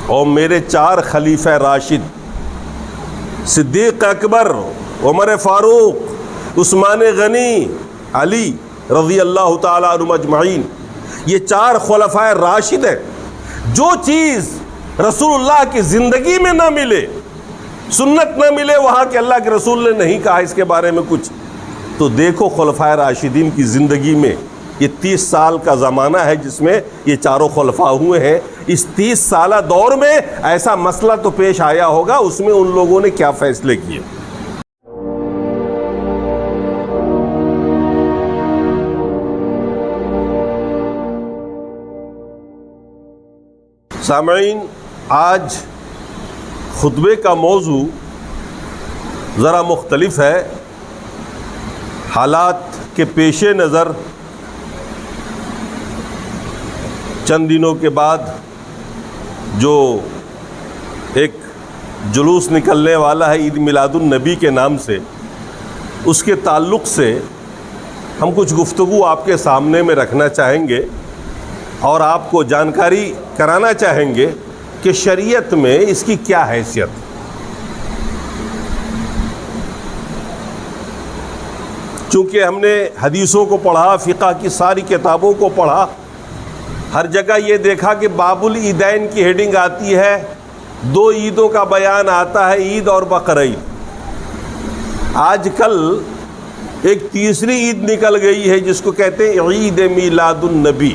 اور میرے 4 خلیفہ راشد صدیق اکبر، عمر فاروق، عثمان غنی، علی رضی اللہ تعالیٰ عنہم اجمعین، یہ 4 خلفائے راشد ہیں۔ جو چیز رسول اللہ کی زندگی میں نہ ملے، سنت نہ ملے وہاں کہ اللہ کے رسول نے نہیں کہا اس کے بارے میں کچھ، تو دیکھو خلفائے راشدین کی زندگی میں یہ 30 سال کا زمانہ ہے جس میں یہ 4 خلفاء ہوئے ہیں۔ اس 30 سالہ دور میں ایسا مسئلہ تو پیش آیا ہوگا، اس میں ان لوگوں نے کیا فیصلے کیے۔ سامعین، آج خطبے کا موضوع ذرا مختلف ہے۔ حالات کے پیش نظر چند دنوں کے بعد جو ایک جلوس نکلنے والا ہے عید میلاد النبی کے نام سے، اس کے تعلق سے ہم کچھ گفتگو آپ کے سامنے میں رکھنا چاہیں گے اور آپ کو جانکاری کرانا چاہیں گے کہ شریعت میں اس کی کیا حیثیت۔ چونکہ ہم نے حدیثوں کو پڑھا، فقہ کی ساری کتابوں کو پڑھا، ہر جگہ یہ دیکھا کہ باب العیدین کی ہیڈنگ آتی ہے، 2 عیدوں کا بیان آتا ہے، عید اور بقرعید۔ آج کل ایک تیسری عید نکل گئی ہے جس کو کہتے ہیں عید میلاد النبی۔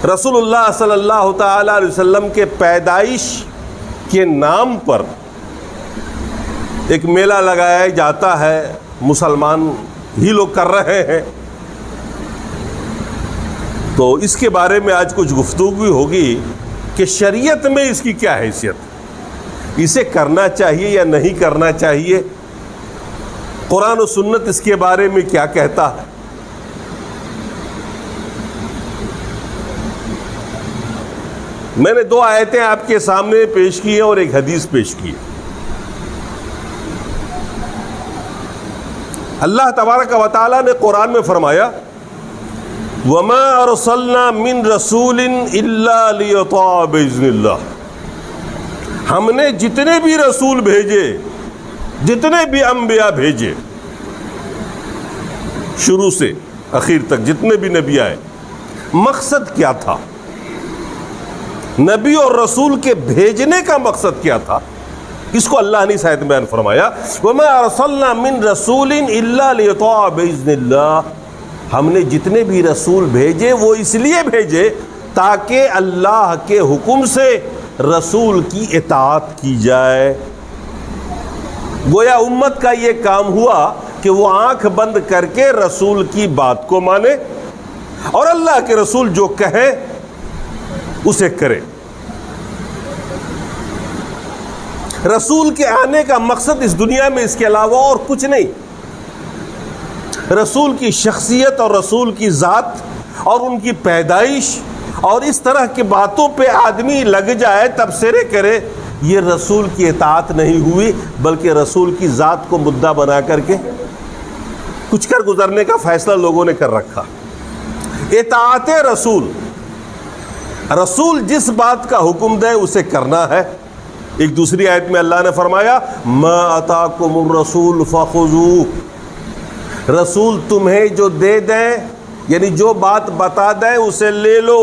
رسول اللہ صلی اللہ تعالیٰ علیہ وسلم کے پیدائش کے نام پر ایک میلہ لگایا جاتا ہے، مسلمان ہی لوگ کر رہے ہیں۔ تو اس کے بارے میں آج کچھ گفتگو ہوگی کہ شریعت میں اس کی کیا حیثیت، اسے کرنا چاہیے یا نہیں کرنا چاہیے، قرآن و سنت اس کے بارے میں کیا کہتا ہے۔ میں نے 2 آیتیں آپ کے سامنے پیش کی ہیں اور ایک حدیث پیش کی ہے۔ اللہ تبارک و تعالیٰ نے قرآن میں فرمایا وَمَا أَرْسَلْنَا مِن رَسُولٍ إِلَّا لِيُطَاعَ بِإِذْنِ اللَّهِ، ہم نے جتنے بھی رسول بھیجے، جتنے بھی انبیاء بھیجے، شروع سے اخیر تک جتنے بھی نبی آئے، مقصد کیا تھا؟ نبی اور رسول کے بھیجنے کا مقصد کیا تھا؟ اس کو اللہ نے اس آیت میں بیان فرمایا وَمَا أَرْسَلْنَا مِن رَسُولٍ إِلَّا لِيُطَاعَ بِإِذْنِ اللَّهِ، ہم نے جتنے بھی رسول بھیجے وہ اس لیے بھیجے تاکہ اللہ کے حکم سے رسول کی اطاعت کی جائے۔ گویا امت کا یہ کام ہوا کہ وہ آنکھ بند کر کے رسول کی بات کو مانے اور اللہ کے رسول جو کہیں اسے کرے۔ رسول کے آنے کا مقصد اس دنیا میں اس کے علاوہ اور کچھ نہیں۔ رسول کی شخصیت اور رسول کی ذات اور ان کی پیدائش اور اس طرح کی باتوں پہ آدمی لگ جائے، تبصرے کرے، یہ رسول کی اطاعت نہیں ہوئی، بلکہ رسول کی ذات کو مدعا بنا کر کے کچھ کر گزرنے کا فیصلہ لوگوں نے کر رکھا۔ اطاعت رسول، رسول جس بات کا حکم دے اسے کرنا ہے۔ ایک دوسری آیت میں اللہ نے فرمایا ما اتاکم الرسول فخذوہ، رسول تمہیں جو دے دیں یعنی جو بات بتا دیں اسے لے لو،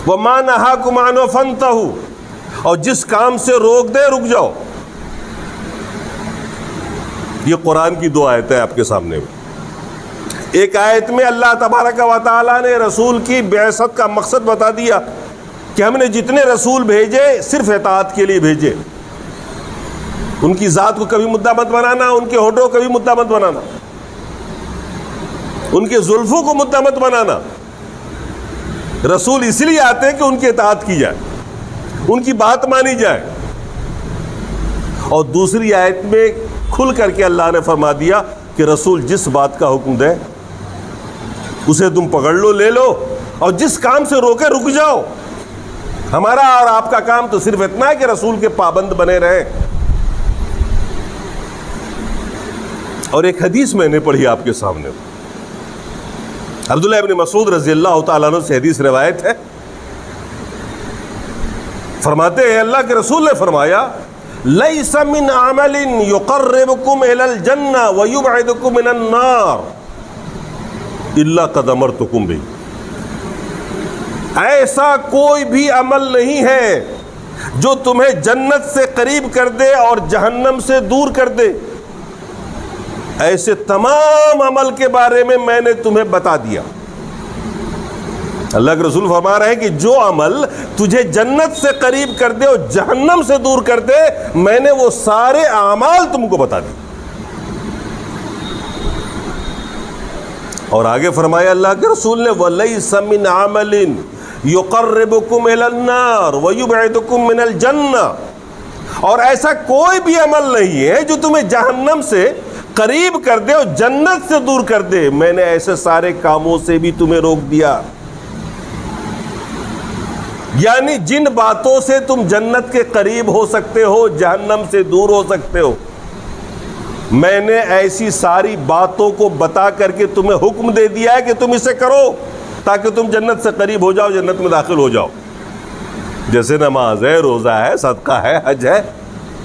وما نہاکم عنہ فانتہوا، اور جس کام سے روک دے رک جاؤ۔ یہ قرآن کی 2 آیتیں آپ کے سامنے میں۔ ایک آیت میں اللہ تبارک و تعالیٰ نے رسول کی بعثت کا مقصد بتا دیا کہ ہم نے جتنے رسول بھیجے صرف اطاعت کے لیے بھیجے، ان کی ذات کو کبھی مدعا مت بنانا، ان کے ہونٹوں کو کبھی مدعا مت بنانا، ان کے زلفوں کو مدعا مت بنانا۔ رسول اس لیے آتے ہیں کہ ان کی اطاعت کی جائے، ان کی بات مانی جائے۔ اور دوسری آیت میں کھل کر کے اللہ نے فرما دیا کہ رسول جس بات کا حکم دے اسے تم پکڑ لو، لے لو، اور جس کام سے روکے رک جاؤ۔ ہمارا اور آپ کا کام تو صرف اتنا ہے کہ رسول کے پابند بنے رہے۔ اور ایک حدیث میں نے پڑھی آپ کے سامنے، عبداللہ ابن مسعود رضی اللہ تعالیٰ عنہ سے حدیث روایت ہے فرماتے ہیں اللہ کے رسول نے فرمایا لیس من عمل یقربکم الی الجنہ ویبعدکم من النار الا قد امرتکم بہ. ایسا کوئی بھی عمل نہیں ہے جو تمہیں جنت سے قریب کر دے اور جہنم سے دور کر دے. ایسے تمام عمل کے بارے میں نے تمہیں بتا دیا. اللہ کے رسول فرما رہے ہیں کہ جو عمل تجھے جنت سے قریب کر دے اور جہنم سے دور کر دے میں نے وہ سارے اعمال تم کو بتا دی. اور آگے فرمایا اللہ کے رسول نے وَلَيْسَ مِنْ عَمَلٍ يُقَرِّبُكُمْ إِلَى النَّارِ وَيُبْعِدُكُمْ مِنَ الْجَنَّةِ. اور ایسا کوئی بھی عمل نہیں ہے جو تمہیں جہنم سے قریب کر دے اور جنت سے دور کر دے. میں نے ایسے سارے کاموں سے بھی تمہیں روک دیا. یعنی جن باتوں سے تم جنت کے قریب ہو سکتے ہو جہنم سے دور ہو سکتے ہو میں نے ایسی ساری باتوں کو بتا کر کے تمہیں حکم دے دیا ہے کہ تم اسے کرو تاکہ تم جنت سے قریب ہو جاؤ, جنت میں داخل ہو جاؤ. جیسے نماز ہے, روزہ ہے, صدقہ ہے, حج ہے,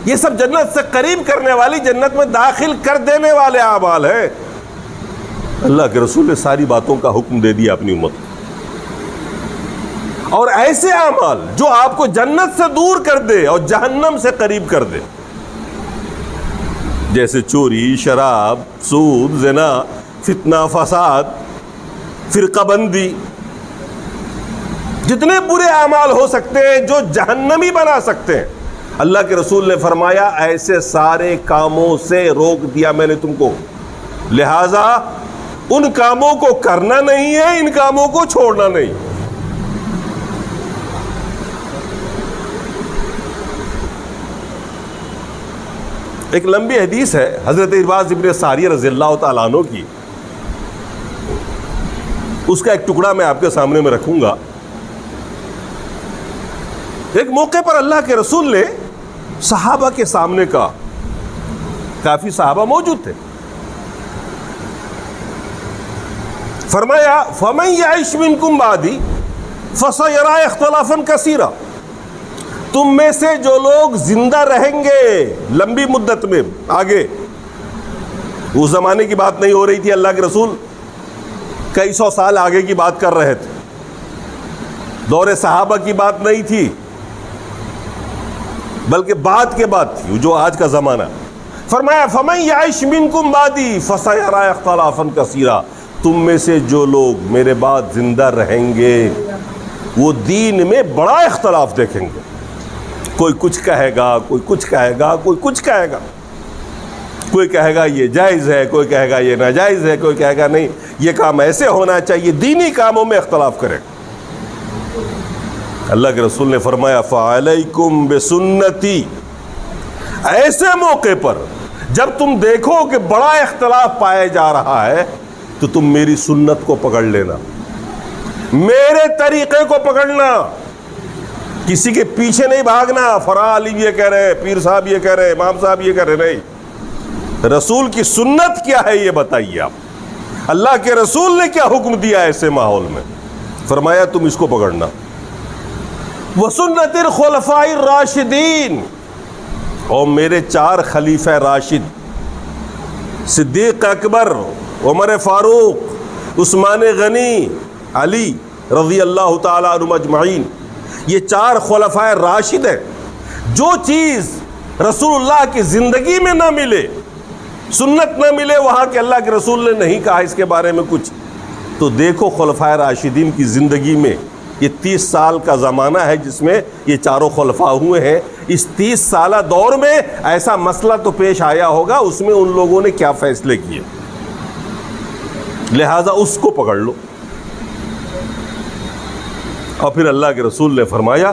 یہ سب جنت سے قریب کرنے والی, جنت میں داخل کر دینے والے اعمال ہیں. اللہ کے رسول نے ساری باتوں کا حکم دے دیا اپنی امت کو. اور ایسے اعمال جو آپ کو جنت سے دور کر دے اور جہنم سے قریب کر دے, جیسے چوری, شراب, سود, زنا, فتنہ, فساد, فرقہ بندی, جتنے برے اعمال ہو سکتے ہیں جو جہنمی بنا سکتے ہیں, اللہ کے رسول نے فرمایا ایسے سارے کاموں سے روک دیا میں نے تم کو. لہذا ان کاموں کو کرنا نہیں ہے, ان کاموں کو چھوڑنا نہیں. ایک لمبی حدیث ہے حضرت ارباز ابن ساریہ رضی اللہ تعالیٰ عنہ کی, اس کا ایک ٹکڑا میں آپ کے سامنے میں رکھوں گا. ایک موقع پر اللہ کے رسول نے صحابہ کے سامنے کا, کافی صحابہ موجود تھے, فرمایا فَمَنْ يَعِشْ مِنْكُمْ بَعْدِي فَسَيَرَىٰ اخْتِلَافًا كَثِيرًا. تم میں سے جو لوگ زندہ رہیں گے لمبی مدت میں آگے, اس زمانے کی بات نہیں ہو رہی تھی, اللہ کے رسول کئی سو سال آگے کی بات کر رہے تھے, دور صحابہ کی بات نہیں تھی بلکہ بعد کے بعد تھی جو آج کا زمانہ. فرمایا فَمَنْ يَعِشْ مِنْكُمْ بَعْدِي فَسَيَرَىٰ اخْتِلَافًا كَثِيرًا. تم میں سے جو لوگ میرے بعد زندہ رہیں گے وہ دین میں بڑا اختلاف دیکھیں گے. کوئی کچھ کہے گا, کوئی کچھ کہے گا, کوئی کچھ کہے گا. کوئی کہے گا یہ جائز ہے, کوئی کہے گا یہ ناجائز ہے, کوئی کہے گا نہیں یہ کام ایسے ہونا چاہیے. دینی کاموں میں اختلاف کرے. اللہ کے رسول نے فرمایا فَعَلَيْكُمْ بِسُنَّتِي. ایسے موقع پر جب تم دیکھو کہ بڑا اختلاف پایا جا رہا ہے تو تم میری سنت کو پکڑ لینا, میرے طریقے کو پکڑنا, کسی کے پیچھے نہیں بھاگنا. فلاں عالم یہ کہہ رہے, پیر صاحب یہ کہہ رہے, امام صاحب یہ کہہ رہے, نہیں. رسول کی سنت کیا ہے یہ بتائیے آپ. اللہ کے رسول نے کیا حکم دیا ایسے ماحول میں؟ فرمایا تم اس کو پکڑنا. وَسُنَّتِ الْخُلَفَاءِ الرَّاشِدِينَ. اور میرے 4 خلیفہ راشد, صدیق اکبر, عمر فاروق, عثمان غنی, علی رضی اللہ تعالیٰ عنہم اجمعین, یہ 4 خلفائے راشد ہیں. جو چیز رسول اللہ کی زندگی میں نہ ملے, سنت نہ ملے, وہاں کے اللہ کے رسول نے نہیں کہا اس کے بارے میں کچھ, تو دیکھو خلفائے راشدین کی زندگی میں یہ 30 سال کا زمانہ ہے جس میں یہ 4 خلفاء ہوئے ہیں. اس 30 سالہ دور میں ایسا مسئلہ تو پیش آیا ہوگا, اس میں ان لوگوں نے کیا فیصلے کیے, لہذا اس کو پکڑ لو. اور پھر اللہ کے رسول نے فرمایا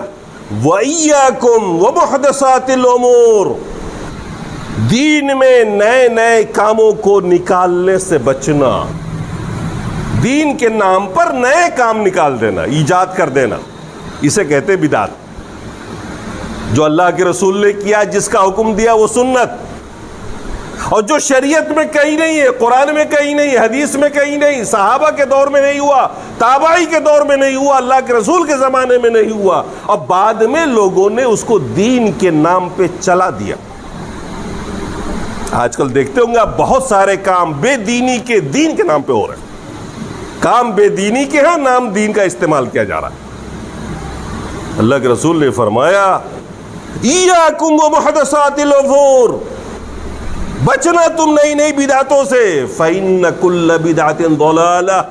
وَإِيَّاكُمْ وَمُحْدَثَاتِ الْأُمُورِ. دین میں نئے نئے کاموں کو نکالنے سے بچنا. دین کے نام پر نئے کام نکال دینا, ایجاد کر دینا, اسے کہتے بدعت. جو اللہ کے رسول نے کیا, جس کا حکم دیا وہ سنت. اور جو شریعت میں کہیں نہیں ہے، قرآن میں کہیں نہیں، حدیث میں کہیں نہیں، صحابہ کے دور میں نہیں ہوا، تابعی کے دور میں نہیں ہوا، اللہ کے رسول کے زمانے میں نہیں ہوا، اور بعد میں لوگوں نے اس کو دین کے نام پہ چلا دیا۔ آج کل دیکھتے ہوں گے آپ بہت سارے کام بے دینی کے دین کے نام پہ ہو رہے ہیں، کام بے دینی کے ہیں، نام دین کا استعمال کیا جا رہا ہے۔ اللہ کے رسول نے فرمایا ایاکم ومحدثات الامور، بچنا تم نئی نئی بدعتوں سے، فإن کل بدعۃ ضلالہ،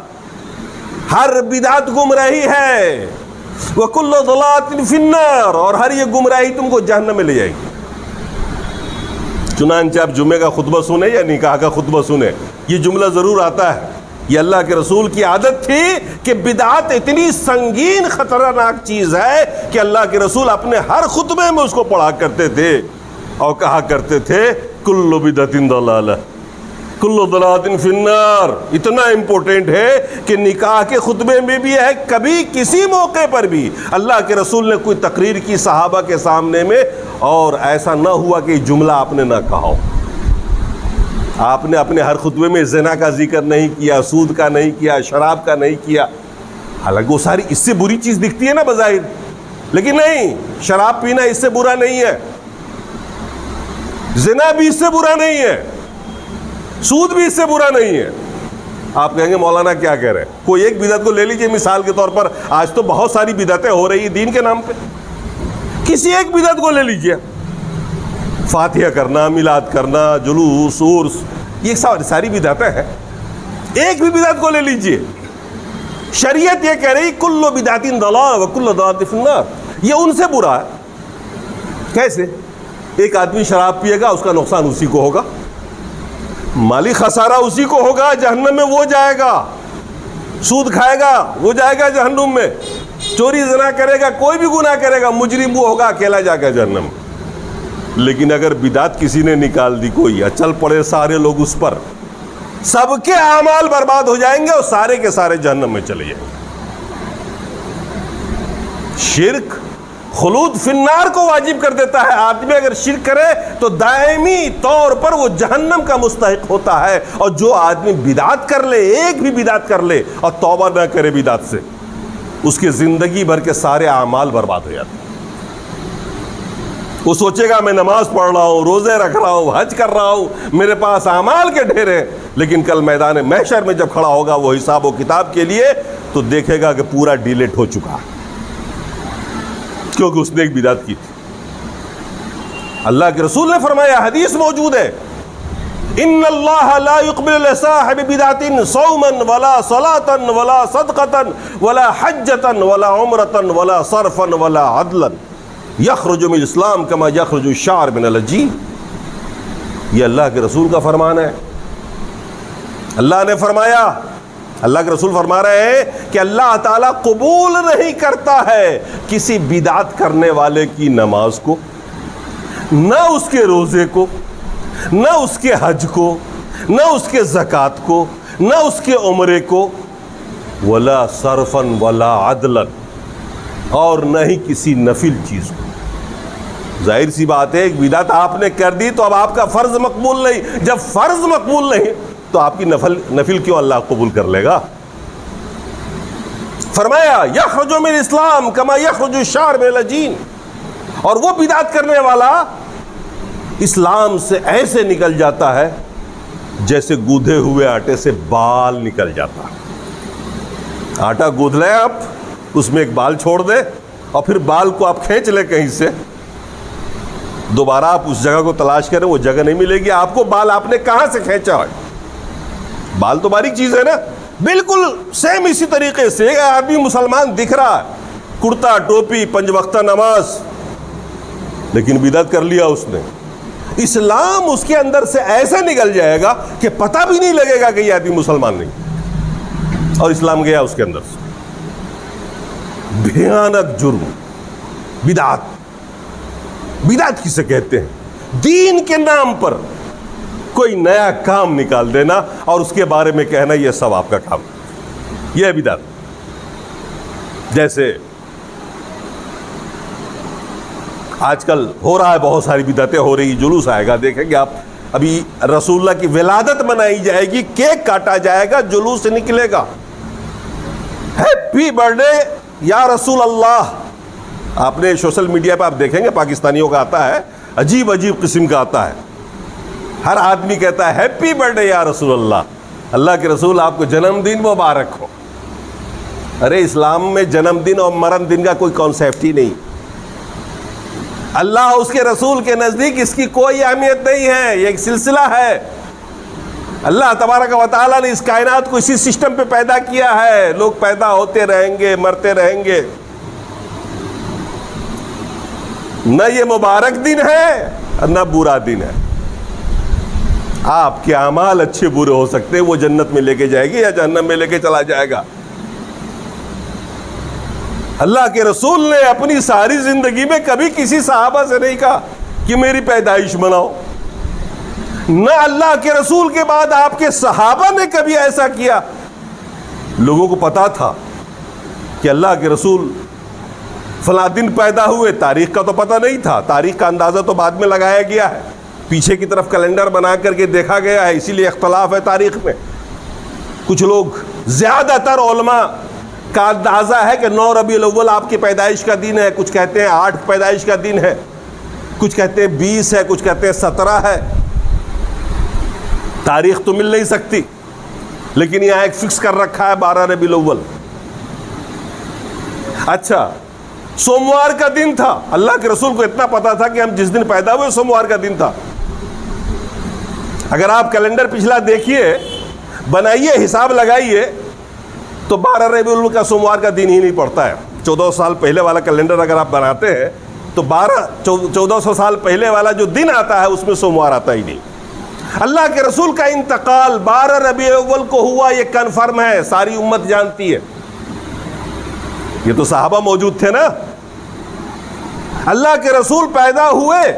ہر بدعت گمراہی ہے، وکل ضلالۃ فی النار، اور ہر یہ گمراہی تم کو جہنم میں لے جائے گی۔ چنانچہ آپ جمعے کا خطبہ سنیں یا نکاح کا خطبہ سنیں، یہ جملہ ضرور آتا ہے۔ یہ اللہ کے رسول کی عادت تھی کہ بدعت اتنی سنگین خطرناک چیز ہے کہ اللہ کے رسول اپنے ہر خطبے میں اس کو پڑھا کرتے تھے اور کہا کرتے تھے کل بدعۃ ضلالہ کل ضلالۃ فی النار۔ اتنا امپورٹنٹ ہے کہ نکاح کے خطبے میں بھی ہے، کبھی کسی موقع پر بھی اللہ کے رسول نے کوئی تقریر کی صحابہ کے سامنے میں، اور ایسا نہ ہوا کہ جملہ آپ نے نہ کہا ہو۔ آپ نے اپنے ہر خطبے میں زنا کا ذکر نہیں کیا، سود کا نہیں کیا، شراب کا نہیں کیا، حالانکہ وہ ساری اس سے بری چیز دکھتی ہے نا بظاہر، لیکن نہیں، شراب پینا اس سے برا نہیں ہے، زنا بھی اس سے برا نہیں ہے، سود بھی اس سے برا نہیں ہے۔ آپ کہیں گے مولانا کیا کہہ رہے ہیں؟ کوئی ایک بدعت کو لے لیجئے مثال کے طور پر، آج تو بہت ساری بدعتیں ہو رہی ہیں دین کے نام پہ، کسی ایک بدعت کو لے لیجئے، فاتحہ کرنا، میلاد کرنا، جلوس، عرس، یہ ساری بدعتیں ہیں، ایک بھی بدعت کو لے لیجئے، شریعت یہ کہہ رہی کل بدعۃ ضلالہ وکل ضلالۃ فی النار، یہ ان سے برا ہے۔ کیسے؟ ایک آدمی شراب پیے گا، اس کا نقصان اسی کو ہوگا، مالی خسارہ اسی کو ہوگا، جہنم میں وہ جائے گا، سود کھائے گا وہ جائے گا جہنم میں، چوری زنا کرے گا، کوئی بھی گناہ کرے گا، مجرم وہ ہوگا، اکیلا جائے گا جہنم۔ لیکن اگر بدعت کسی نے نکال دی کوئی، چل پڑے سارے لوگ اس پر، سب کے اعمال برباد ہو جائیں گے اور سارے کے سارے جہنم میں چلے جائیں گے۔ شرک خلود فی النار کو واجب کر دیتا ہے۔ آدمی اگر شرک کرے تو دائمی طور پر وہ جہنم کا مستحق ہوتا ہے، اور جو آدمی بدعت کر لے، ایک بھی بدعت کر لے اور توبہ نہ کرے بدعت سے، اس کی زندگی بھر کے سارے اعمال برباد ہو جاتے ہیں۔ وہ سوچے گا میں نماز پڑھ رہا ہوں، روزے رکھ رہا ہوں، حج کر رہا ہوں، میرے پاس اعمال کے ڈھیر ہیں، لیکن کل میدان محشر میں جب کھڑا ہوگا وہ حساب و کتاب کے لیے، تو دیکھے گا کہ پورا ڈیلیٹ ہو چکا ہے، کیونکہ اس نے ایک بدعت کی تھی۔ اللہ کے رسول نے فرمایا، حدیث موجود ہے، ان اللہ لا يقبل لصاحب بدعۃ صوما ولا صلاة ولا صدقة ولا حجة ولا عمرة ولا صرفا ولا عدلا یخرج من الاسلام کما یخرج الشعر من العجین۔ یہ اللہ کے رسول کا فرمان ہے۔ اللہ نے فرمایا، اللہ کے رسول فرما رہے ہیں کہ اللہ تعالیٰ قبول نہیں کرتا ہے کسی بدعت کرنے والے کی نماز کو، نہ اس کے روزے کو، نہ اس کے حج کو، نہ اس کے زکوٰۃ کو، نہ اس کے عمرے کو، ولا صرفا ولا عدلا، اور نہ ہی کسی نفل چیز کو۔ ظاہر سی بات ہے، ایک بدعت آپ نے کر دی تو اب آپ کا فرض مقبول نہیں، جب فرض مقبول نہیں تو آپ کی نفل کیوں اللہ قبول کر لے گا؟ فرمایا یخرج من الاسلام کما یخرج الشعر من العجین، اور وہ بدعت کرنے والا اسلام سے ایسے نکل جاتا ہے جیسے گودھے ہوئے آٹے سے بال نکل جاتا ہے۔ آٹا گودھ لیں آپ، اس میں ایک بال چھوڑ دیں، اور پھر بال کو آپ کھینچ لیں کہیں سے، دوبارہ آپ اس جگہ کو تلاش کریں، وہ جگہ نہیں ملے گی آپ کو، بال آپ نے کہاں سے کھینچا ہے؟ بال تو باریک چیز ہے نا، بالکل سیم اسی طریقے سے ایک آدمی مسلمان دکھ رہا ہے، کرتا، ٹوپی، 5 وقتہ نماز، لیکن بدعت کر لیا اس نے، اسلام اس کے اندر سے ایسا نکل جائے گا کہ پتہ بھی نہیں لگے گا کہ یہ آدمی مسلمان نہیں، اور اسلام گیا اس کے اندر سے۔ بھیانک جرم بدعت۔ بدعت کسے کہتے ہیں؟ دین کے نام پر کوئی نیا کام نکال دینا اور اس کے بارے میں کہنا یہ سب آپ کا کام، یہ ہے بدعت۔ جیسے آج کل ہو رہا ہے، بہت ساری بدعتیں ہو رہی، جلوس آئے گا، دیکھیں گے آپ ابھی رسول اللہ کی ولادت منائی جائے گی، کیک کاٹا جائے گا، جلوس نکلے گا، ہیپی برتھ ڈے یا رسول اللہ. آپ نے سوشل میڈیا پہ آپ دیکھیں گے پاکستانیوں کا آتا ہے، عجیب عجیب قسم کا آتا ہے. ہر آدمی کہتا ہے ہیپی برتھ ڈے یا رسول اللہ. اللہ کے رسول آپ کو جنم دن مبارک ہو. ارے اسلام میں جنم دن اور مرن دن کا کوئی کانسیپٹ ہی نہیں. اللہ اس کے رسول کے نزدیک اس کی کوئی اہمیت نہیں ہے، یہ ایک سلسلہ ہے. اللہ تبارک و تعالیٰ نے اس کائنات کو اسی سسٹم پہ پیدا کیا ہے. لوگ پیدا ہوتے رہیں گے، مرتے رہیں گے. نہ یہ مبارک دن ہے اور نہ برا دن ہے. آپ کے اعمال اچھے برے ہو سکتے ہیں، وہ جنت میں لے کے جائے گی یا جہنم میں لے کے چلا جائے گا. اللہ کے رسول نے اپنی ساری زندگی میں کبھی کسی صحابہ سے نہیں کہا کہ میری پیدائش مناؤ. نہ اللہ کے رسول کے بعد آپ کے صحابہ نے کبھی ایسا کیا. لوگوں کو پتا تھا کہ اللہ کے رسول فلاں دن پیدا ہوئے، تاریخ کا تو پتہ نہیں تھا. تاریخ کا اندازہ تو بعد میں لگایا گیا ہے، پیچھے کی طرف کیلنڈر بنا کر کے دیکھا گیا ہے، اسی لیے اختلاف ہے تاریخ میں. کچھ لوگ، زیادہ تر علماء کا اندازہ ہے کہ 9 ربیع الاول آپ کی پیدائش کا دن ہے. کچھ کہتے ہیں 8 پیدائش کا دن ہے، کچھ کہتے ہیں 20 ہے، کچھ کہتے ہیں 17 ہے. تاریخ تو مل نہیں سکتی، لیکن یہاں ایک فکس کر رکھا ہے 12 ربیع الاول. اچھا، سوموار کا دن تھا. اللہ کے رسول کو اتنا پتا تھا کہ ہم جس دن پیدا ہوئے سوموار کا دن تھا. اگر آپ کیلنڈر پچھلا دیکھیے، بنائیے، حساب لگائیے، تو 12 ربیع الاول کا سوموار کا دن ہی نہیں پڑتا ہے. 1400 سال پہلے والا کیلنڈر اگر آپ بناتے ہیں تو 1400 سال پہلے والا جو دن آتا ہے اس میں سوموار آتا ہی نہیں. اللہ کے رسول کا انتقال 12 ربیع الاول کو ہوا، یہ کنفرم ہے، ساری امت جانتی ہے. یہ تو صحابہ موجود تھے نا. اللہ کے رسول پیدا ہوئے،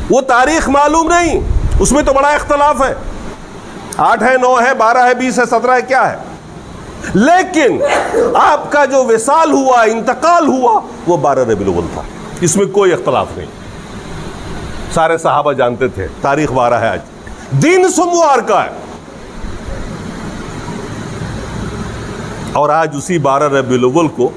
وہ تاریخ معلوم نہیں، اس میں تو بڑا اختلاف ہے. 8 ہے، 9 ہے، 12 ہے، 20 ہے، 17 ہے، کیا ہے. لیکن آپ کا جو وصال ہوا، انتقال ہوا، وہ 12 ربیع الاول تھا. اس میں کوئی اختلاف نہیں، سارے صحابہ جانتے تھے. تاریخ 12 ہے، آج دن سوموار کا ہے. اور آج اسی 12 ربیع الاول کو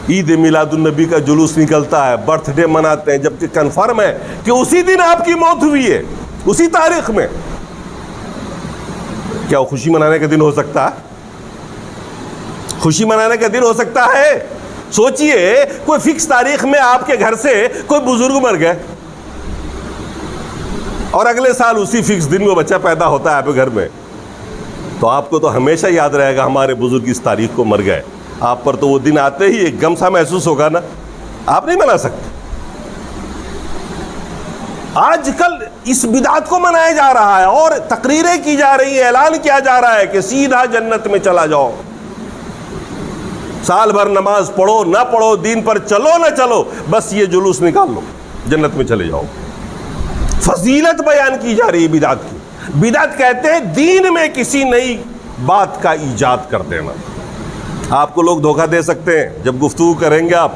عید میلاد النبی کا جلوس نکلتا ہے، برتھ ڈے مناتے ہیں، جبکہ کنفرم ہے کہ اسی دن آپ کی موت ہوئی ہے، اسی تاریخ میں. کیا وہ خوشی منانے کا دن ہو سکتا ہے؟ خوشی منانے کا دن ہو سکتا ہے؟ سوچئے، کوئی فکس تاریخ میں آپ کے گھر سے کوئی بزرگ مر گئے اور اگلے سال اسی فکس دن میں بچہ پیدا ہوتا ہے آپ کے گھر میں، تو آپ کو تو ہمیشہ یاد رہے گا ہمارے بزرگ اس تاریخ کو مر گئے. آپ پر تو وہ دن آتے ہی ایک غم سا محسوس ہوگا نا. آپ نہیں منا سکتے. آج کل اس بدعت کو منایا جا رہا ہے اور تقریریں کی جا رہی ہیں، اعلان کیا جا رہا ہے کہ سیدھا جنت میں چلا جاؤ. سال بھر نماز پڑھو نہ پڑھو، دین پر چلو نہ چلو، بس یہ جلوس نکال لو، جنت میں چلے جاؤ. فضیلت بیان کی جا رہی ہے بدعت کی. بدعت کہتے ہیں دین میں کسی نئی بات کا ایجاد کر دینا. آپ کو لوگ دھوکہ دے سکتے ہیں. جب گفتگو کریں گے آپ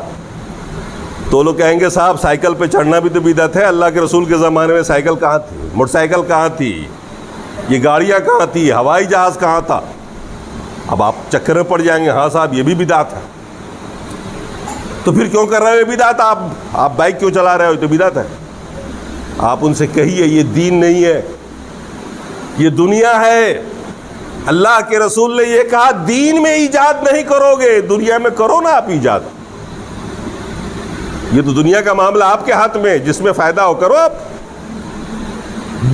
تو لوگ کہیں گے صاحب سائیکل پہ چڑھنا بھی تو بدعت ہے. اللہ کے رسول کے زمانے میں سائیکل کہاں تھی؟ موٹر سائیکل کہاں تھی؟ یہ گاڑیاں کہاں تھی؟ ہوائی جہاز کہاں تھا؟ اب آپ چکر میں پڑ جائیں گے، ہاں صاحب یہ بھی بدعت ہے. تو پھر کیوں کر رہے ہو بدعت؟ آپ بائک کیوں چلا رہے ہو؟ تو بدعت ہے. آپ ان سے کہیے یہ دین نہیں ہے، یہ دنیا ہے. اللہ کے رسول نے یہ کہا دین میں ایجاد نہیں کرو گے، دنیا میں کرو نا آپ ایجاد. یہ تو دنیا کا معاملہ آپ کے ہاتھ میں، جس میں فائدہ ہو کرو آپ.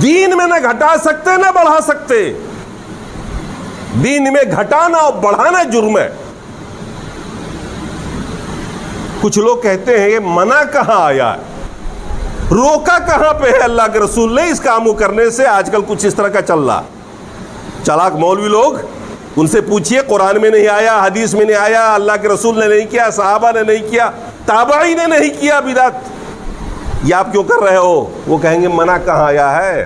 دین میں نہ گھٹا سکتے نہ بڑھا سکتے. دین میں گھٹانا اور بڑھانا جرم ہے. کچھ لوگ کہتے ہیں یہ منع کہاں آیا ہے، روکا کہاں پہ ہے اللہ کے رسول نے اس کام کو کرنے سے؟ آج کل کچھ اس طرح کا چل رہا. چالاک مولوی لوگ، ان سے پوچھئے قرآن میں نہیں آیا، حدیث میں نہیں آیا، اللہ کے رسول نے نہیں کیا، صحابہ نے نہیں کیا، تابعی نے نہیں کیا بدعت، یہ آپ کیوں کر رہے ہو؟ وہ کہیں گے منع کہاں آیا ہے،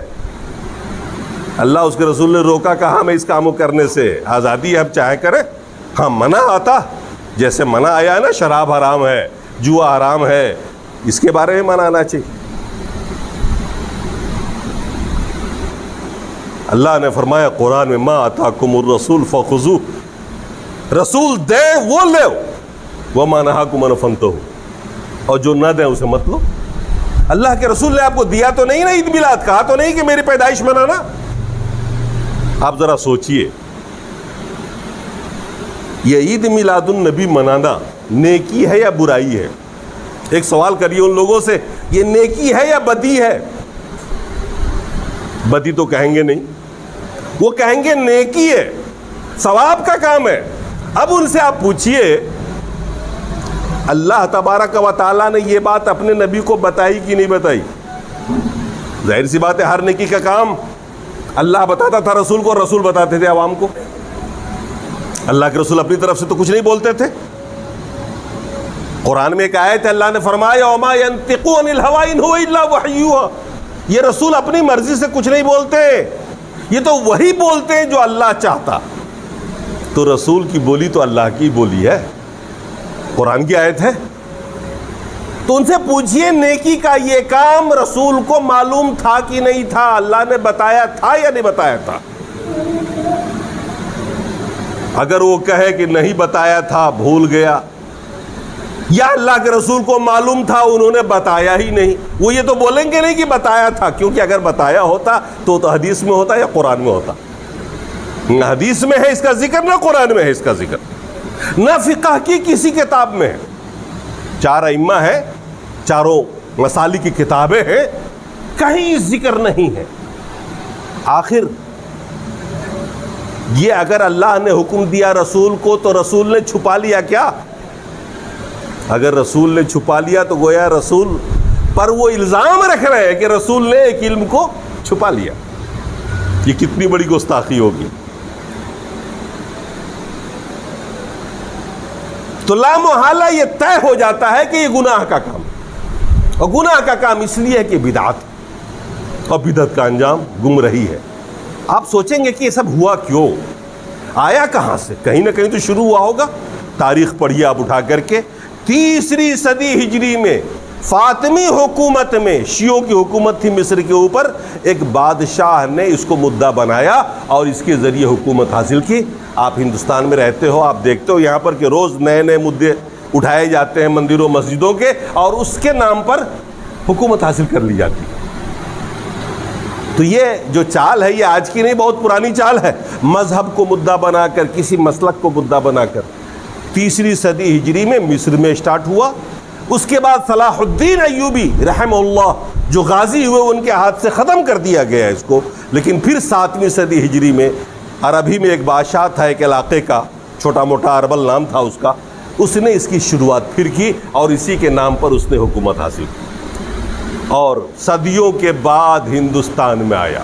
اللہ اس کے رسول نے روکا کہاں میں اس کام کو کرنے سے؟ آزادی ہے، ہم چاہے کریں. ہاں منع آتا، جیسے منع آیا ہے نا شراب حرام ہے، جوا حرام ہے، اس کے بارے میں منع آنا چاہیے. اللہ نے فرمایا قرآن میں ما آتاکم الرسول فخذوہ، رسول دے وہ لو، وما نہاکم عنہ فانتہوا، اور جو نہ دیں اسے مت لو۔ اللہ کے رسول نے آپ کو دیا تو نہیں نا عید میلاد، کہا تو نہیں کہ میری پیدائش منانا۔ آپ ذرا سوچئے، یہ عید میلاد النبی منانا نیکی ہے یا برائی ہے؟ ایک سوال کریے ان لوگوں سے، یہ نیکی ہے یا بدی ہے؟ بدی تو کہیں گے نہیں، وہ کہیں گے نیکی ہے، ثواب کا کام ہے۔ اب ان سے آپ پوچھئے اللہ تبارک و تعالیٰ نے یہ بات اپنے نبی کو بتائی کہ نہیں بتائی؟ ظاہر سی بات ہے، ہر نیکی کا کام اللہ بتاتا تھا رسول کو، رسول بتاتے تھے عوام کو۔ اللہ کے رسول اپنی طرف سے تو کچھ نہیں بولتے تھے۔ قرآن میں ایک آیت ہے، اللہ نے فرمایا وَمَا يَنطِقُ عَنِ الْهَوَىٰ إِنْ هُوَ إِلَّا وَحْيٌ يُوحَىٰ، یہ رسول اپنی مرضی سے کچھ نہیں بولتے، یہ تو وہی بولتے ہیں جو اللہ چاہتا۔ تو رسول کی بولی تو اللہ کی بولی ہے، قرآن کی آیت ہے۔ تو ان سے پوچھئے نیکی کا یہ کام رسول کو معلوم تھا کہ نہیں تھا؟ اللہ نے بتایا تھا یا نہیں بتایا تھا؟ اگر وہ کہے کہ نہیں بتایا تھا، بھول گیا، یا اللہ کے رسول کو معلوم تھا انہوں نے بتایا ہی نہیں، وہ یہ تو بولیں گے نہیں کہ بتایا تھا، کیونکہ اگر بتایا ہوتا تو حدیث میں ہوتا یا قرآن میں ہوتا۔ نہ حدیث میں ہے اس کا ذکر، نہ قرآن میں ہے اس کا ذکر، نہ فقہ کی کسی کتاب میں ہے۔ چار ائمہ ہیں، چاروں مسالک کی کتابیں ہیں، کہیں ذکر نہیں ہے۔ آخر یہ اگر اللہ نے حکم دیا رسول کو تو رسول نے چھپا لیا کیا؟ اگر رسول نے چھپا لیا تو گویا رسول پر وہ الزام رکھ رہے ہیں کہ رسول نے ایک علم کو چھپا لیا۔ یہ کتنی بڑی گستاخی ہوگی۔ تو لا محالہ یہ طے ہو جاتا ہے کہ یہ گناہ کا کام، اور گناہ کا کام اس لیے ہے کہ بدعت، اور بدعت کا انجام گمراہی ہے۔ آپ سوچیں گے کہ یہ سب ہوا کیوں، آیا کہاں سے؟ کہیں نہ کہیں تو شروع ہوا ہوگا۔ تاریخ پڑھیے آپ اٹھا کر کے، 3 صدی ہجری میں فاطمی حکومت میں، شیعوں کی حکومت تھی مصر کے اوپر، ایک بادشاہ نے اس کو مدعا بنایا اور اس کے ذریعے حکومت حاصل کی۔ آپ ہندوستان میں رہتے ہو، آپ دیکھتے ہو یہاں پر کہ روز نئے نئے مدعے اٹھائے جاتے ہیں مندروں مسجدوں کے، اور اس کے نام پر حکومت حاصل کر لی جاتی ہے۔ تو یہ جو چال ہے یہ آج کی نہیں، بہت پرانی چال ہے۔ مذہب کو مدعا بنا کر، کسی مسلک کو مدعا بنا کر 3 صدی ہجری میں مصر میں اسٹارٹ ہوا۔ اس کے بعد صلاح الدین ایوبی رحمہ اللہ جو غازی ہوئے، ان کے ہاتھ سے ختم کر دیا گیا اس کو۔ لیکن پھر 7ویں صدی ہجری میں عربی میں ایک بادشاہ تھا ایک علاقے کا، چھوٹا موٹا اربل نام تھا اس کا، اس نے اس کی شروعات پھر کی اور اسی کے نام پر اس نے حکومت حاصل کی، اور صدیوں کے بعد ہندوستان میں آیا۔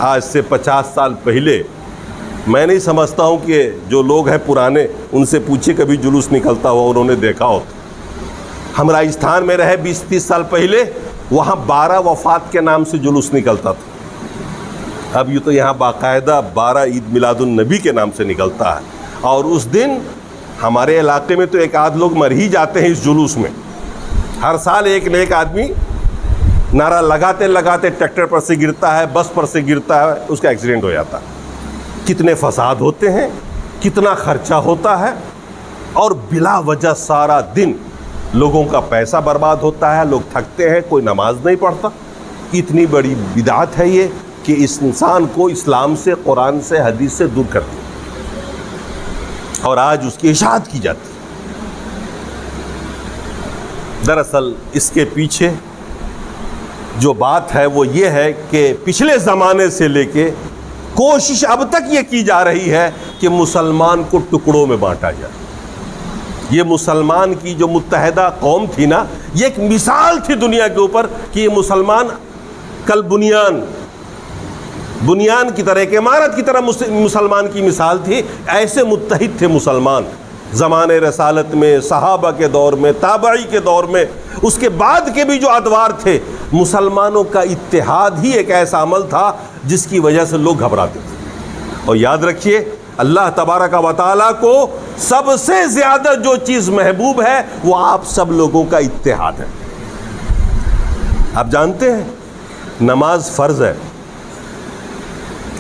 آج سے 50 سال پہلے میں نہیں سمجھتا ہوں کہ جو لوگ ہیں پرانے ان سے پوچھے کبھی جلوس نکلتا ہوا انہوں نے دیکھا ہو۔ ہم راجستھان میں رہے 20-30 سال پہلے، وہاں 12 وفات کے نام سے جلوس نکلتا تھا۔ اب یہ تو یہاں باقاعدہ 12 عید میلاد النبی کے نام سے نکلتا ہے، اور اس دن ہمارے علاقے میں تو ایک آدھ لوگ مر ہی جاتے ہیں اس جلوس میں۔ ہر سال ایک نہ ایک آدمی نعرہ لگاتے لگاتے ٹریکٹر پر سے گرتا ہے، بس پر سے گرتا ہے، اس کا ایکسیڈنٹ ہو جاتا ہے۔ کتنے فساد ہوتے ہیں، کتنا خرچہ ہوتا ہے، اور بلا وجہ سارا دن لوگوں کا پیسہ برباد ہوتا ہے، لوگ تھکتے ہیں، کوئی نماز نہیں پڑھتا۔ اتنی بڑی بدعت ہے یہ کہ اس انسان کو اسلام سے، قرآن سے، حدیث سے دور کرتی ہے، اور آج اس کی اشاعت کی جاتی ہے۔ دراصل اس کے پیچھے جو بات ہے وہ یہ ہے کہ پچھلے زمانے سے لے کے کوشش اب تک یہ کی جا رہی ہے کہ مسلمان کو ٹکڑوں میں بانٹا جائے۔ یہ مسلمان کی جو متحدہ قوم تھی نا، یہ ایک مثال تھی دنیا کے اوپر کہ یہ مسلمان کل بنیان کی طرح، ایک عمارت کی طرح مسلمان کی مثال تھی۔ ایسے متحد تھے مسلمان زمانے رسالت میں، صحابہ کے دور میں، تابعی کے دور میں، اس کے بعد کے بھی جو ادوار تھے، مسلمانوں کا اتحاد ہی ایک ایسا عمل تھا جس کی وجہ سے لوگ گھبراتے تھے۔ اور یاد رکھیے، اللہ تبارک و تعالیٰ کو سب سے زیادہ جو چیز محبوب ہے وہ آپ سب لوگوں کا اتحاد ہے۔ آپ جانتے ہیں نماز فرض ہے،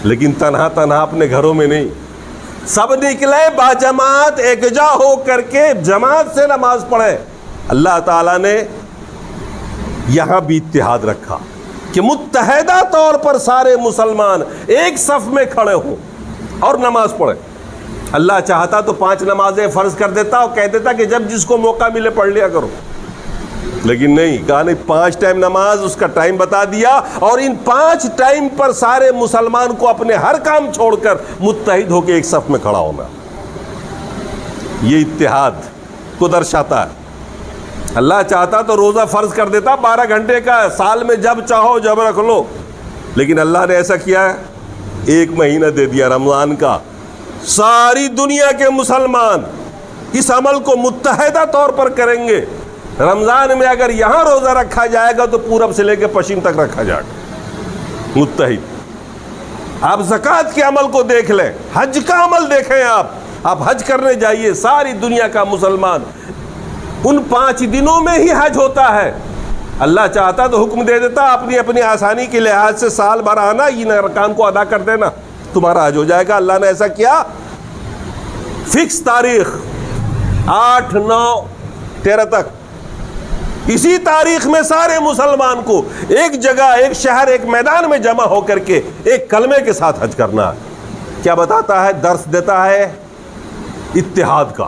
لیکن تنہا تنہا اپنے گھروں میں نہیں، سب نکلے باجماعت ایکجا ہو کر کے جماعت سے نماز پڑھیں۔ اللہ تعالیٰ نے یہاں بھی اتحاد رکھا کہ متحدہ طور پر سارے مسلمان ایک صف میں کھڑے ہوں اور نماز پڑھیں۔ اللہ چاہتا تو 5 نمازیں فرض کر دیتا اور کہہ دیتا کہ جب جس کو موقع ملے پڑھ لیا کرو، لیکن نہیں، کہا نہیں، 5 ٹائم نماز، اس کا ٹائم بتا دیا، اور ان 5 ٹائم پر سارے مسلمان کو اپنے ہر کام چھوڑ کر متحد ہو کے ایک صف میں کھڑا ہونا۔ یہ اتحاد کو درشاتا ہے۔ اللہ چاہتا تو روزہ فرض کر دیتا 12 گھنٹے کا، سال میں جب چاہو جب رکھ لو، لیکن اللہ نے ایسا کیا ہے، 1 مہینہ دے دیا رمضان کا۔ ساری دنیا کے مسلمان اس عمل کو متحدہ طور پر کریں گے۔ رمضان میں اگر یہاں روزہ رکھا جائے گا تو پورب سے لے کے پشچم تک رکھا جائے گا، متحد۔ آپ زکوٰۃ کے عمل کو دیکھ لیں، حج کا عمل دیکھیں، آپ حج کرنے جائیے، ساری دنیا کا مسلمان، ان 5 دنوں میں ہی حج ہوتا ہے۔ اللہ چاہتا تو حکم دے دیتا اپنی اپنی آسانی کے لحاظ سے سال بھر آنا، ان ارکان کو ادا کر دینا، تمہارا حج ہو جائے گا۔ اللہ نے ایسا کیا، فکس تاریخ 8، 9، 13 تک، اسی تاریخ میں سارے مسلمان کو ایک جگہ، ایک شہر، ایک میدان میں جمع ہو کر کے ایک کلمے کے ساتھ حج کرنا ہے۔ کیا بتاتا ہے، درس دیتا ہے اتحاد کا۔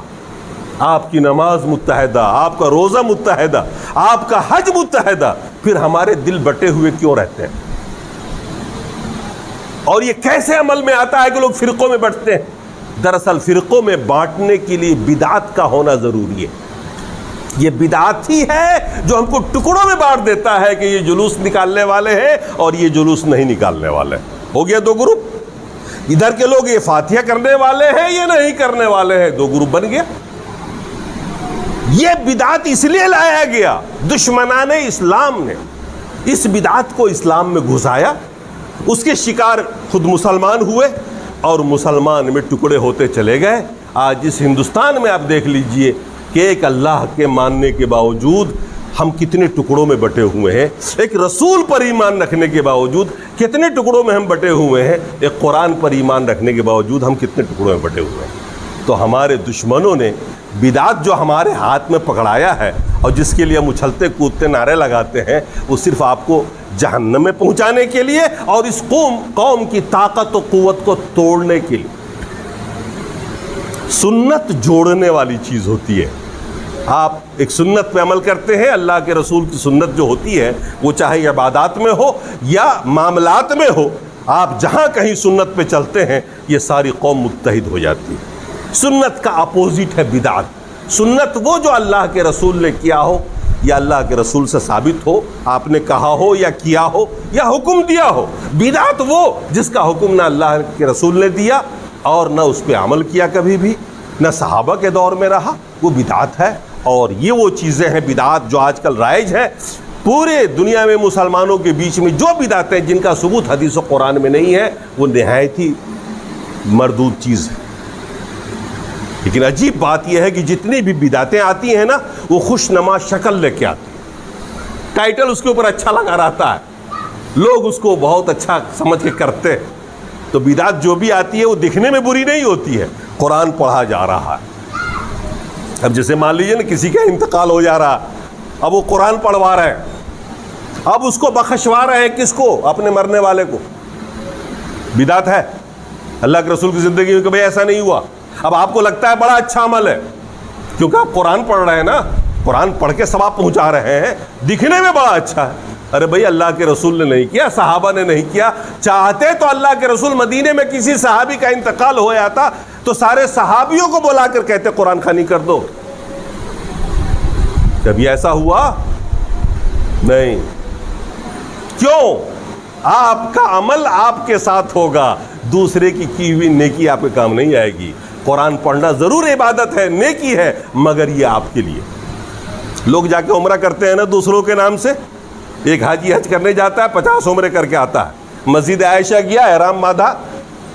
آپ کی نماز متحدہ، آپ کا روزہ متحدہ، آپ کا حج متحدہ، پھر ہمارے دل بٹے ہوئے کیوں رہتے ہیں؟ اور یہ کیسے عمل میں آتا ہے کہ لوگ فرقوں میں بٹتے ہیں؟ دراصل فرقوں میں بانٹنے کے لیے بدعت کا ہونا ضروری ہے۔ یہ بدعت ہی ہے جو ہم کو ٹکڑوں میں بانٹ دیتا ہے کہ یہ جلوس نکالنے والے ہیں اور یہ جلوس نہیں نکالنے والے۔ ہو گیا 2 گروپ، ادھر کے لوگ یہ فاتحہ کرنے والے ہیں، یہ نہیں کرنے والے ہیں، 2 گروپ بن گیا۔ یہ بدعت اس لیے لایا گیا، دشمنان اسلام نے اس بدعت کو اسلام میں گھسایا، اس کے شکار خود مسلمان ہوئے اور مسلمان میں ٹکڑے ہوتے چلے گئے۔ آج اس ہندوستان میں آپ دیکھ لیجئے کہ ایک اللہ کے ماننے کے باوجود ہم کتنے ٹکڑوں میں بٹے ہوئے ہیں، ایک رسول پر ایمان رکھنے کے باوجود کتنے ٹکڑوں میں ہم بٹے ہوئے ہیں، ایک قرآن پر ایمان رکھنے کے باوجود ہم کتنے ٹکڑوں میں بٹے ہوئے ہیں۔ تو ہمارے دشمنوں نے بدعت جو ہمارے ہاتھ میں پکڑایا ہے اور جس کے لیے ہم اچھلتے کودتے نعرے لگاتے ہیں، وہ صرف آپ کو جہنم میں پہنچانے کے لیے اور اس قوم کی طاقت و قوت کو توڑنے کے لیے۔ سنت جوڑنے والی چیز ہوتی ہے۔ آپ ایک سنت پہ عمل کرتے ہیں، اللہ کے رسول کی سنت جو ہوتی ہے وہ چاہے عبادات میں ہو یا معاملات میں ہو، آپ جہاں کہیں سنت پہ چلتے ہیں یہ ساری قوم متحد ہو جاتی ہے۔ سنت کا اپوزٹ ہے بدعت۔ سنت وہ جو اللہ کے رسول نے کیا ہو یا اللہ کے رسول سے ثابت ہو، آپ نے کہا ہو یا کیا ہو یا حکم دیا ہو۔ بدعت وہ جس کا حکم نہ اللہ کے رسول نے دیا اور نہ اس پہ عمل کیا کبھی بھی، نہ صحابہ کے دور میں رہا، وہ بدعت ہے۔ اور یہ وہ چیزیں ہیں بدعت جو آج کل رائج ہیں پورے دنیا میں، مسلمانوں کے بیچ میں جو بدعتیں جن کا ثبوت حدیث و قرآن میں نہیں ہے، وہ نہایت ہی مردود چیز ہے۔ لیکن عجیب بات یہ ہے کہ جتنی بھی بدعتیں آتی ہیں نا، وہ خوش نما شکل لے کے آتی ہیں، ٹائٹل اس کے اوپر اچھا لگا رہتا ہے، لوگ اس کو بہت اچھا سمجھ کے کرتے ہیں۔ تو بدعت جو بھی آتی ہے وہ دکھنے میں بری نہیں ہوتی ہے۔ قرآن پڑھا جا رہا ہے، اب جیسے مان لیجیے نا کسی کا انتقال ہو جا رہا، اب وہ قرآن پڑھوا رہے ہیں، اب اس کو بخشوا رہے ہیں، کس کو؟ اپنے مرنے والے کو۔ بدعت ہے؟ اللہ کے رسول کی زندگی میں کبھی ایسا نہیں ہوا۔ اب آپ کو لگتا ہے بڑا اچھا عمل ہے کیونکہ آپ قرآن پڑھ رہے ہیں نا، قرآن پڑھ کے ثواب پہنچا رہے ہیں، دکھنے میں بڑا اچھا ہے۔ ارے بھائی، اللہ کے رسول نے نہیں کیا، صحابہ نے نہیں کیا۔ چاہتے تو اللہ کے رسول مدینے میں کسی صحابی کا انتقال ہو جاتا تو سارے صحابیوں کو بلا کر کہتے قرآن خوانی کر دو۔ کبھی ایسا ہوا؟ نہیں۔ کیوں؟ آپ کا عمل آپ کے ساتھ ہوگا، دوسرے کی ہوئی نیکی آپ کے کام نہیں آئے گی۔ قرآن پڑھنا ضرور عبادت ہے، نیکی ہے، مگر یہ آپ کے لیے۔ لوگ جا کے عمرہ کرتے ہیں نا دوسروں کے نام سے، ایک حاجی حج کرنے جاتا ہے 50 عمرے کر کے آتا ہے، مسجد عائشہ گیا، احرام باندھا،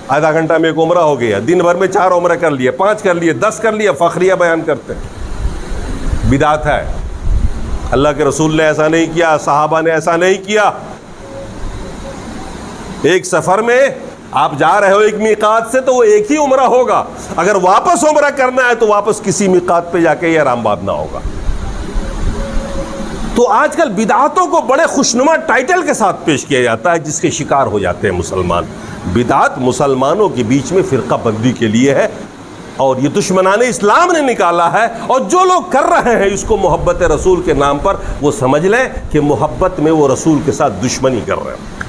آدھا گھنٹہ میں ایک عمرہ ہو گیا، دن بھر میں 4 عمرے کر لیے، 5 کر لیے، 10 کر لیے، فخریہ بیان کرتے ہیں۔ بدعت ہے۔ اللہ کے رسول نے ایسا نہیں کیا، صحابہ نے ایسا نہیں کیا۔ ایک سفر میں آپ جا رہے ہو ایک میقات سے تو وہ ایک ہی عمرہ ہوگا، اگر واپس عمرہ کرنا ہے تو واپس کسی میقات پہ جا کے یہ احرام باندھنا ہوگا۔ تو آج کل بدعتوں کو بڑے خوشنما ٹائٹل کے ساتھ پیش کیا جاتا ہے، جس کے شکار ہو جاتے ہیں مسلمان۔ بدعت مسلمانوں کے بیچ میں فرقہ بندی کے لیے ہے، اور یہ دشمنان اسلام نے نکالا ہے، اور جو لوگ کر رہے ہیں اس کو محبت رسول کے نام پر، وہ سمجھ لیں کہ محبت میں وہ رسول کے ساتھ دشمنی کر رہے ہیں۔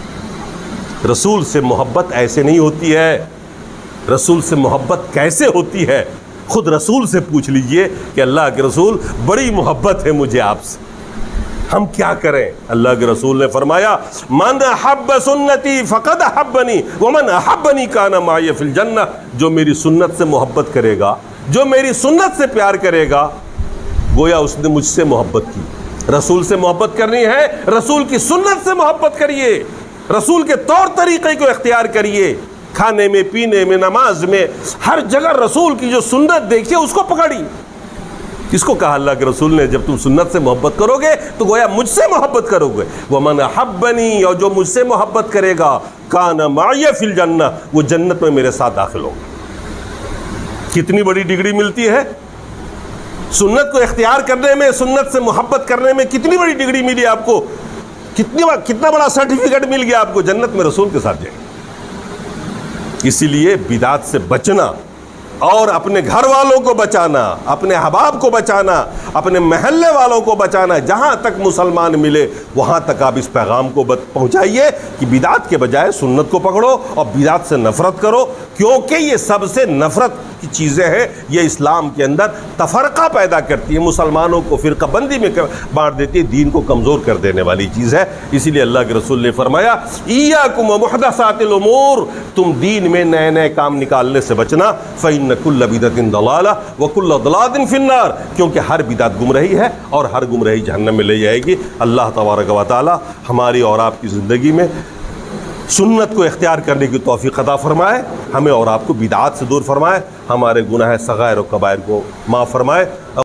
رسول سے محبت ایسے نہیں ہوتی ہے۔ رسول سے محبت کیسے ہوتی ہے؟ خود رسول سے پوچھ لیجئے کہ اللہ کے رسول بڑی محبت ہے مجھے آپ سے، ہم کیا کریں؟ اللہ کے رسول نے فرمایا من احب سنتی فقد احبنی ومن احبنی کان معی فی الجنہ، جو میری سنت سے محبت کرے گا، جو میری سنت سے پیار کرے گا، گویا اس نے مجھ سے محبت کی۔ رسول سے محبت کرنی ہے، رسول کی سنت سے محبت کریے، رسول کے طور طریقے کو اختیار کریے، کھانے میں، پینے میں، نماز میں، ہر جگہ رسول کی جو سنت دیکھیے اس کو پکڑیے۔ اس کو کہا اللہ کے رسول نے جب تم سنت سے محبت کرو گے تو گویا مجھ سے محبت کرو گے۔ وَمَنْ أَحَبَّنِي، اور جو مجھ سے محبت کرے گا، كَانَ مَعِيَ فِي الْجَنَّةِ، وہ جنت میں میرے ساتھ داخل ہوگا۔ کتنی بڑی ڈگری ملتی ہے سنت کو اختیار کرنے میں، سنت سے محبت کرنے میں، کتنی بڑی ڈگری ملی آپ کو، کتنا بڑا سرٹیفکیٹ مل گیا آپ کو، جنت میں رسول کے ساتھ جائیں۔ اسی لیے بدعات سے بچنا اور اپنے گھر والوں کو بچانا، اپنے احباب کو بچانا، اپنے محلے والوں کو بچانا، جہاں تک مسلمان ملے وہاں تک آپ اس پیغام کو پہنچائیے کہ بدعات کے بجائے سنت کو پکڑو اور بدعات سے نفرت کرو، کیونکہ یہ سب سے نفرت کی چیزیں ہیں۔ یہ اسلام کے اندر تفرقہ پیدا کرتی ہے، مسلمانوں کو فرقہ بندی میں بانٹ دیتی ہے، دین کو کمزور کر دینے والی چیز ہے۔ اسی لیے اللہ کے رسول نے فرمایا ایاکم ومحدثات الامور، تم دین میں نئے نئے کام نکالنے سے بچنا، فإن كل بدعۃ ضلالہ وكل ضلالۃ فی النار، کیونکہ ہر بدعت گمراہی ہے اور ہر گمراہی جہنم میں لے جائے گی۔ اللہ تبارک و تعالی ہماری اور آپ کی زندگی میں سنت کو اختیار کرنے کی توفیق عطا فرمائے، ہمیں اور آپ کو بدعات سے دور فرمائے، ہمارے گناہ صغائر و کبائر کو معاف فرمائے۔